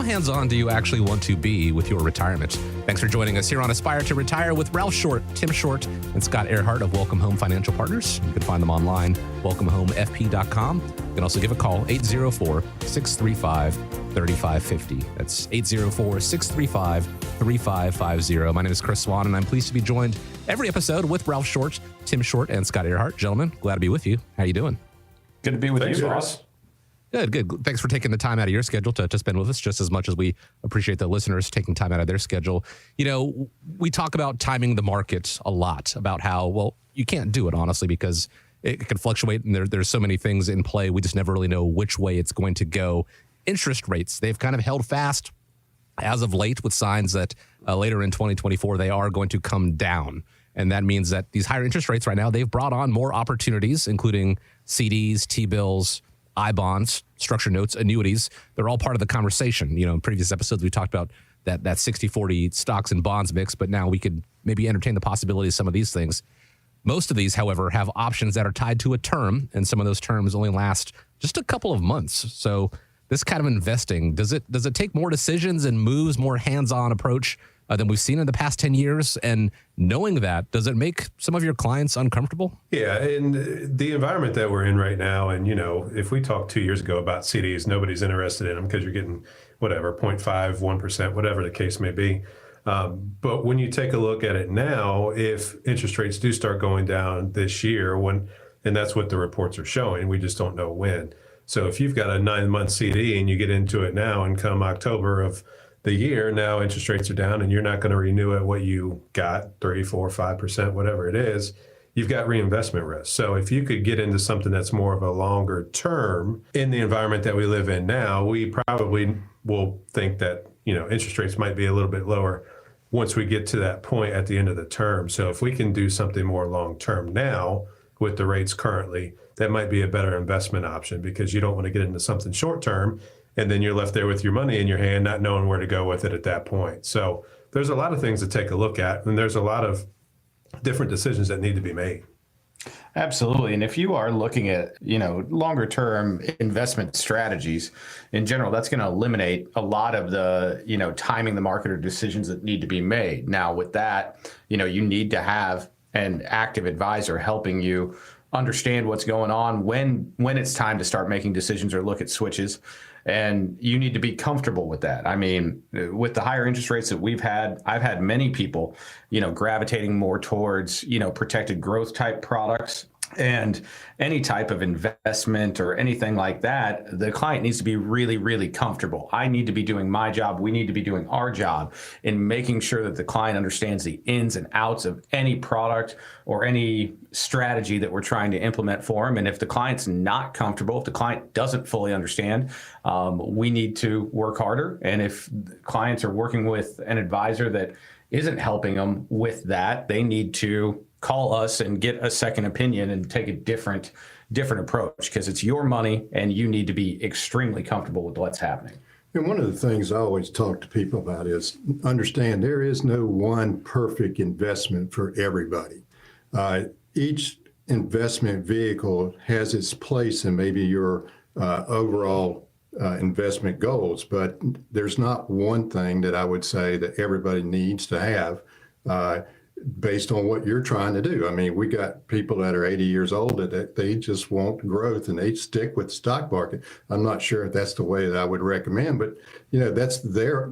hands-on do you actually want to be with your retirement? Thanks for joining us here on Aspire to Retire with Ralph Short, Tim Short, and Scott Earhart of Welcome Home Financial Partners. You can find them online, welcomehomefp.com. You can also give a call, 804-635-3550. That's 804-635-3550. My name is Chris Swan, and I'm pleased to be joined every episode with Ralph Short, Tim Short, and Scott Earhart. Gentlemen, glad to be with you. How you doing? Good to be with you, Ross. Good. Thanks for taking the time out of your schedule to spend with us, just as much as we appreciate the listeners taking time out of their schedule. You know, we talk about timing the market a lot, about how, well, you can't do it, honestly, because it can fluctuate and there's so many things in play. We just never really know which way it's going to go. Interest rates, they've kind of held fast as of late, with signs that later in 2024, they are going to come down. And that means that these higher interest rates right now, they've brought on more opportunities, including CDs, T-bills, I-bonds, structured notes, annuities. They're all part of the conversation. You know, in previous episodes, we talked about that 60-40 stocks and bonds mix, but now we could maybe entertain the possibility of some of these things. Most of these, however, have options that are tied to a term, and some of those terms only last just a couple of months. So this kind of investing, does it take more decisions and moves, more hands-on approach than we've seen in the past 10 years? And knowing that, does it make some of your clients uncomfortable? Yeah, and the environment that we're in right now, and, you know, if we talked 2 years ago about CDs, nobody's interested in them because you're getting whatever, 0.5, 1%, whatever the case may be. But when you take a look at it now, if interest rates do start going down this year, and that's what the reports are showing, we just don't know when. So if you've got a 9-month CD and you get into it now, and come October of the year, now interest rates are down and you're not going to renew at what you got, 3, 4, 5%, whatever it is, you've got reinvestment risk. So if you could get into something that's more of a longer term in the environment that we live in now, we probably will think that, you know, interest rates might be a little bit lower once we get to that point at the end of the term. So if we can do something more long term now with the rates currently, that might be a better investment option, because you don't want to get into something short term and then you're left there with your money in your hand, not knowing where to go with it at that point. So there's a lot of things to take a look at, and there's a lot of different decisions that need to be made. Absolutely. And if you are looking at, you know, longer term investment strategies in general, that's going to eliminate a lot of the, you know, timing the market or decisions that need to be made. Now, with that, you know, you need to have an active advisor helping you understand what's going on when it's time to start making decisions or look at switches. And you need to be comfortable with that. I mean, with the higher interest rates that we've had, I've had many people, you know, gravitating more towards, you know, protected growth type products. And any type of investment or anything like that, the client needs to be really, really comfortable. I need to be doing my job. We need to be doing our job in making sure that the client understands the ins and outs of any product or any strategy that we're trying to implement for them. And if the client's not comfortable, if the client doesn't fully understand, we need to work harder. And if clients are working with an advisor that isn't helping them with that, they need to call us and get a second opinion and take a different approach, because it's your money and you need to be extremely comfortable with what's happening. And one of the things I always talk to people about is understand there is no one perfect investment for everybody. Each investment vehicle has its place in maybe your overall investment goals, but there's not one thing that I would say that everybody needs to have based on what you're trying to do. I mean, we got people that are 80 years old that they just want growth and they stick with the stock market. I'm not sure if that's the way that I would recommend, but you know, that's their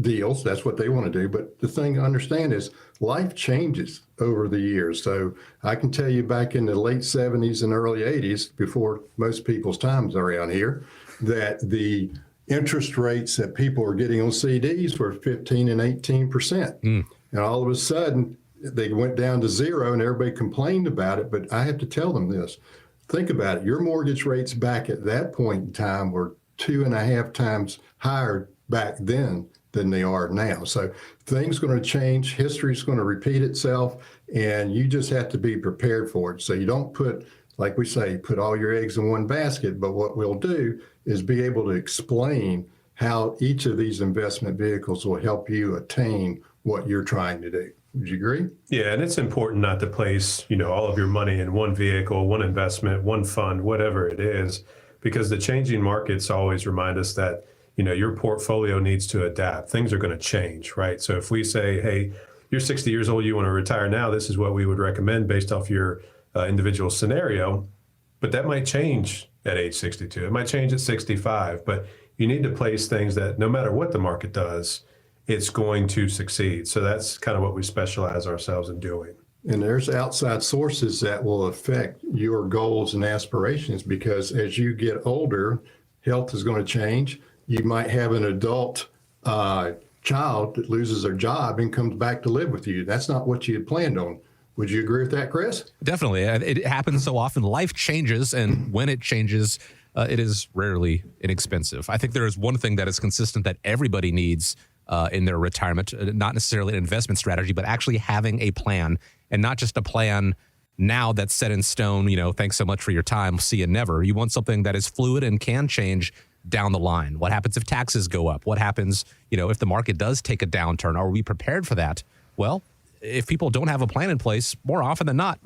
deals. That's what they want to do. But the thing to understand is life changes over the years. So I can tell you back in the late 70s and early 80s, before most people's times around here, that the interest rates that people were getting on CDs were 15 and 18%. And all of a sudden, they went down to zero and everybody complained about it. But I have to tell them this. Think about it. Your mortgage rates back at that point in time were 2.5 times higher back then than they are now. So things are going to change. History is going to repeat itself. And you just have to be prepared for it. So you don't put, like we say, put all your eggs in one basket. But what we'll do is be able to explain how each of these investment vehicles will help you attain what you're trying to do. Would you agree? Yeah, and it's important not to place, you know, all of your money in one vehicle, one investment, one fund, whatever it is, because the changing markets always remind us that your portfolio needs to adapt. Things are going to change, right? So if we say, hey, you're 60 years old, you want to retire now, this is what we would recommend based off your individual scenario. But that might change at age 62. It might change at 65. But you need to place things that no matter what the market does, it's going to succeed. So that's kind of what we specialize ourselves in doing. And there's outside sources that will affect your goals and aspirations, because as you get older, health is going to change. You might have an adult child that loses their job and comes back to live with you. That's not what you had planned on. Would you agree with that, Chris? Definitely. It happens so often. Life changes, and when it changes, it is rarely inexpensive. I think there is one thing that is consistent that everybody needs in their retirement, not necessarily an investment strategy, but actually having a plan, and not just a plan now that's set in stone, thanks so much for your time, see you never. You want something that is fluid and can change down the line. What happens if taxes go up? What happens, if the market does take a downturn? Are we prepared for that? Well, if people don't have a plan in place, more often than not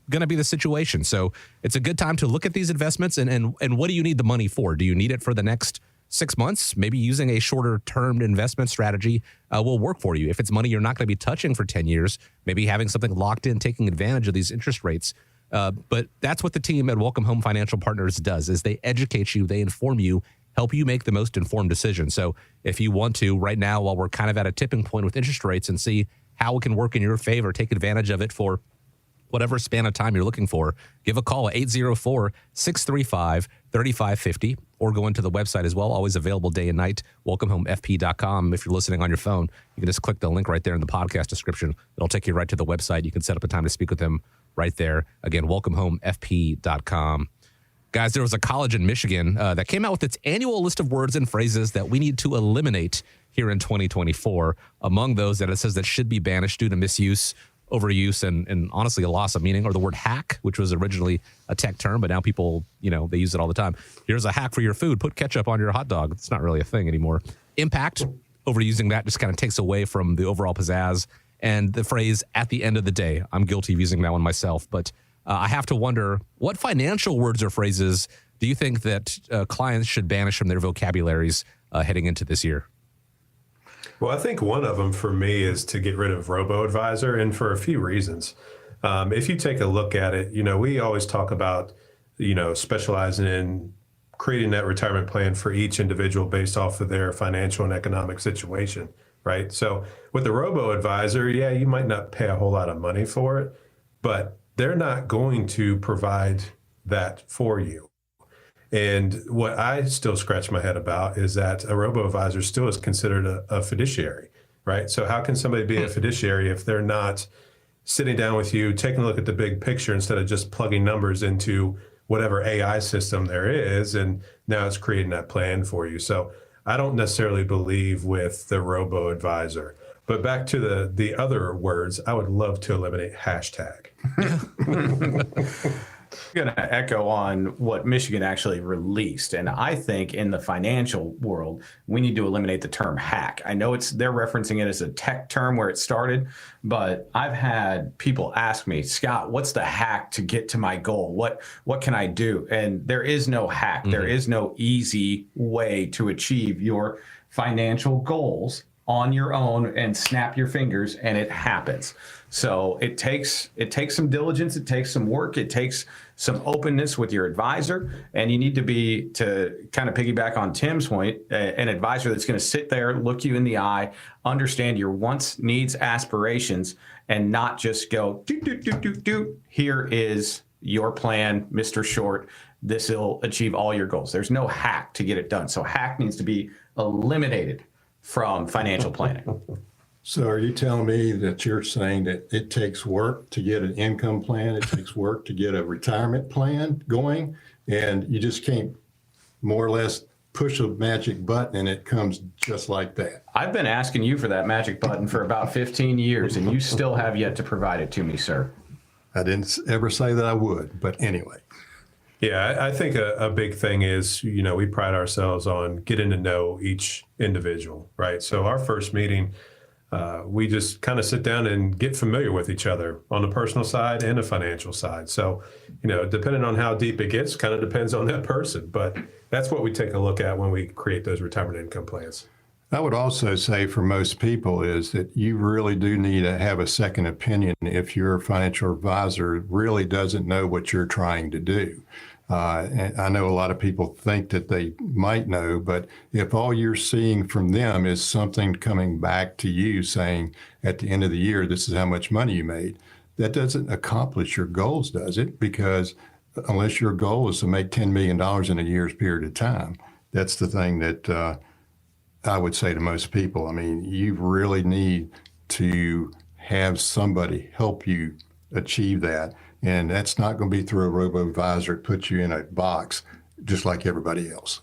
going to be the situation. So it's a good time to look at these investments and what do you need the money for? Do you need it for the next 6 months? Maybe using a shorter term investment strategy will work for you. If it's money you're not going to be touching for 10 years, maybe having something locked in, taking advantage of these interest rates. But that's what the team at Welcome Home Financial Partners does, is they educate you, they inform you, help you make the most informed decision. So if you want to right now, while we're kind of at a tipping point with interest rates, and see how it can work in your favor, take advantage of it for whatever span of time you're looking for, give a call at 804-635-3550, or go into the website as well, always available day and night, welcomehomefp.com. If you're listening on your phone, you can just click the link right there in the podcast description. It'll take you right to the website. You can set up a time to speak with them right there. Again, welcomehomefp.com. Guys, there was a college in Michigan that came out with its annual list of words and phrases that we need to eliminate here in 2024. Among those that it says that should be banished due to misuse, overuse, and honestly a loss of meaning, or the word hack, which was originally a tech term, but now people, they use it all the time. Here's a hack for your food. Put ketchup on your hot dog. It's not really a thing anymore. Impact, overusing that just kind of takes away from the overall pizzazz. And the phrase, at the end of the day, I'm guilty of using that one myself, but I have to wonder, what financial words or phrases do you think that clients should banish from their vocabularies heading into this year? Well, I think one of them for me is to get rid of robo-advisor, and for a few reasons. If you take a look at it, we always talk about, specializing in creating that retirement plan for each individual based off of their financial and economic situation, right? So with the robo-advisor, yeah, you might not pay a whole lot of money for it, but they're not going to provide that for you. And what I still scratch my head about is that a robo-advisor still is considered a fiduciary, right? So how can somebody be a fiduciary if they're not sitting down with you, taking a look at the big picture instead of just plugging numbers into whatever AI system there is, and now it's creating that plan for you. So I don't necessarily believe with the robo-advisor. But back to the other words, I would love to eliminate hashtag. I'm going to echo on what Michigan actually released. And I think in the financial world, we need to eliminate the term hack. I know they're referencing it as a tech term where it started, but I've had people ask me, Scott, what's the hack to get to my goal? What can I do? And there is no hack. Mm-hmm. There is no easy way to achieve your financial goals on your own and snap your fingers and it happens. So it takes some diligence, it takes some work, it takes some openness with your advisor, and you need to be, to kind of piggyback on Tim's point, an advisor that's going to sit there, look you in the eye, understand your wants, needs, aspirations, and not just go, here is your plan, Mr. Short. This will achieve all your goals. There's no hack to get it done. So hack needs to be eliminated from financial planning. So are you telling me that you're saying that it takes work to get an income plan, it takes work to get a retirement plan going, and you just can't more or less push a magic button and it comes just like that? I've been asking you for that magic button for about 15 years, and you still have yet to provide it to me, sir. I didn't ever say that I would, but anyway. Yeah, I think a big thing is, we pride ourselves on getting to know each individual, right? So our first meeting, we just kind of sit down and get familiar with each other on the personal side and the financial side. So, depending on how deep it gets, kind of depends on that person. But that's what we take a look at when we create those retirement income plans. I would also say for most people is that you really do need to have a second opinion if your financial advisor really doesn't know what you're trying to do. And I know a lot of people think that they might know, but if all you're seeing from them is something coming back to you saying at the end of the year, this is how much money you made, that doesn't accomplish your goals, does it? Because unless your goal is to make $10 million in a year's period of time, that's the thing that I would say to most people. I mean, you really need to have somebody help you achieve that. And that's not going to be through a robo-advisor that puts you in a box just like everybody else.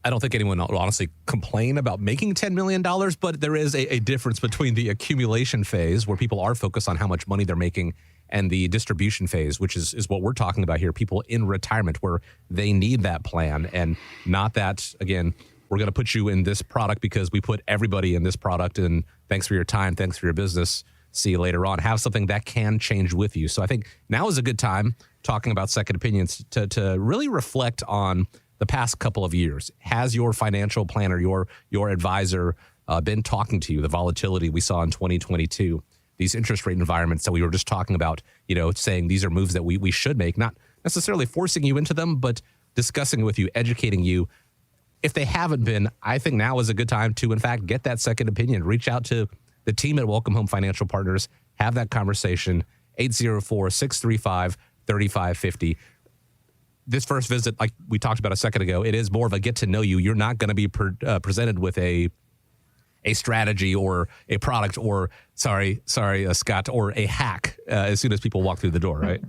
I don't think anyone will honestly complain about making $10 million, but there is a difference between the accumulation phase where people are focused on how much money they're making and the distribution phase, which is what we're talking about here, people in retirement where they need that plan and not that, again, we're going to put you in this product because we put everybody in this product and thanks for your time, thanks for your business. See you later on. Have something that can change with you. So I think now is a good time, talking about second opinions, to really reflect on the past couple of years. Has your financial planner, your advisor been talking to you? The volatility we saw in 2022, these interest rate environments that we were just talking about, saying these are moves that we should make, not necessarily forcing you into them, but discussing with you, educating you. If they haven't been, I think now is a good time to, in fact, get that second opinion. Reach out to the team at Welcome Home Financial Partners, have that conversation, 804-635-3550. This first visit, like we talked about a second ago, it is more of a get to know you. You're not going to be presented with a strategy or a product or, Scott, or a hack as soon as people walk through the door, right?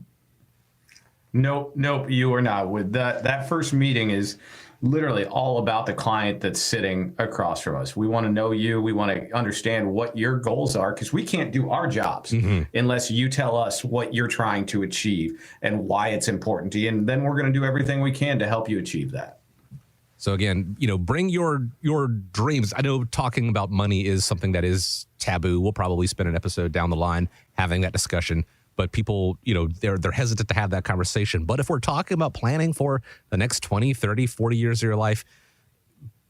Nope, you are not. With that first meeting is literally all about the client that's sitting across from us. We want to know you. We want to understand what your goals are because we can't do our jobs unless you tell us what you're trying to achieve and why it's important to you. And then we're going to do everything we can to help you achieve that. So again, bring your dreams. I know talking about money is something that is taboo. We'll probably spend an episode down the line having that discussion. But people, they're hesitant to have that conversation. But if we're talking about planning for the next 20, 30, 40 years of your life,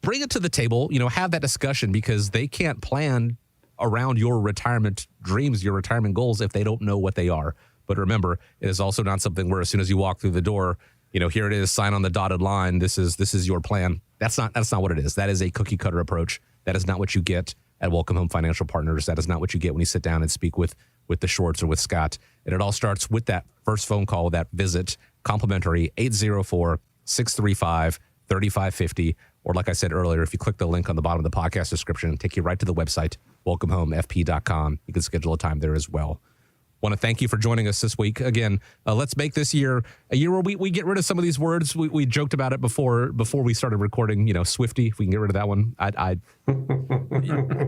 bring it to the table, have that discussion because they can't plan around your retirement dreams, your retirement goals if they don't know what they are. But remember, it is also not something where as soon as you walk through the door, here it is, sign on the dotted line. This is your plan. That's not what it is. That is a cookie cutter approach. That is not what you get at Welcome Home Financial Partners. That is not what you get when you sit down and speak with the Shorts or with Scott. And it all starts with that first phone call, that visit, complimentary, 804-635-3550. Or like I said earlier, if you click the link on the bottom of the podcast description, take you right to the website, welcomehomefp.com. You can schedule a time there as well. Want to thank you for joining us this week. Again, let's make this year a year where we get rid of some of these words. We joked about it before we started recording, Swifty, if we can get rid of that one.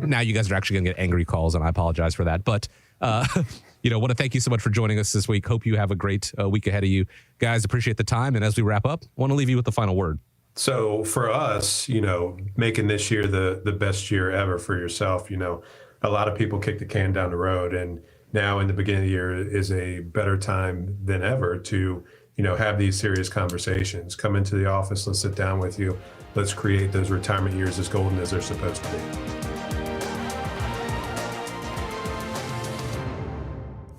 Now you guys are actually going to get angry calls, and I apologize for that. But, want to thank you so much for joining us this week. Hope you have a great week ahead of you. Guys, appreciate the time. And as we wrap up, want to leave you with the final word. So for us, making this year the best year ever for yourself, a lot of people kick the can down the road, and now in the beginning of the year is a better time than ever to, have these serious conversations. Come into the office, let's sit down with you. Let's create those retirement years as golden as they're supposed to be.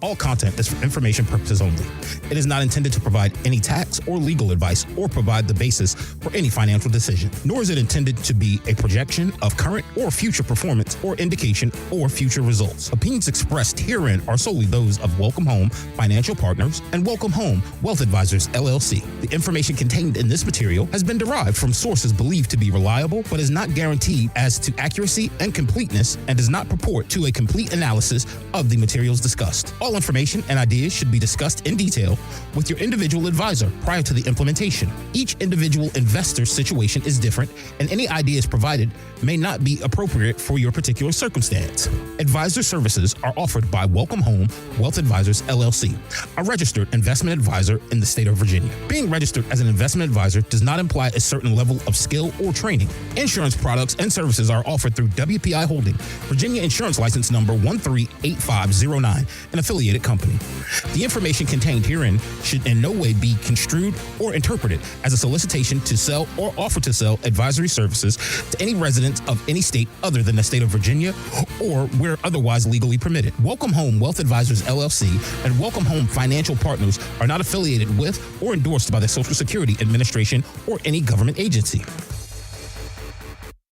All content is for information purposes only. It is not intended to provide any tax or legal advice or provide the basis for any financial decision, nor is it intended to be a projection of current or future performance or indication or future results. Opinions expressed herein are solely those of Welcome Home Financial Partners and Welcome Home Wealth Advisors, LLC. The information contained in this material has been derived from sources believed to be reliable, but is not guaranteed as to accuracy and completeness and does not purport to a complete analysis of the materials discussed. All information and ideas should be discussed in detail with your individual advisor prior to the implementation. Each individual investor situation is different, and any ideas provided may not be appropriate for your particular circumstance. Advisor services are offered by Welcome Home Wealth Advisors, LLC, a registered investment advisor in the state of Virginia. Being registered as an investment advisor does not imply a certain level of skill or training. Insurance products and services are offered through WPI Holding, Virginia Insurance License Number 138509, an affiliated company. The information contained herein should in no way be construed or interpreted as a solicitation to sell or offer to sell advisory services to any resident of any state other than the state of Virginia or where otherwise legally permitted. Welcome Home Wealth Advisors, LLC, and Welcome Home Financial Partners are not affiliated with or endorsed by the Social Security Administration or any government agency.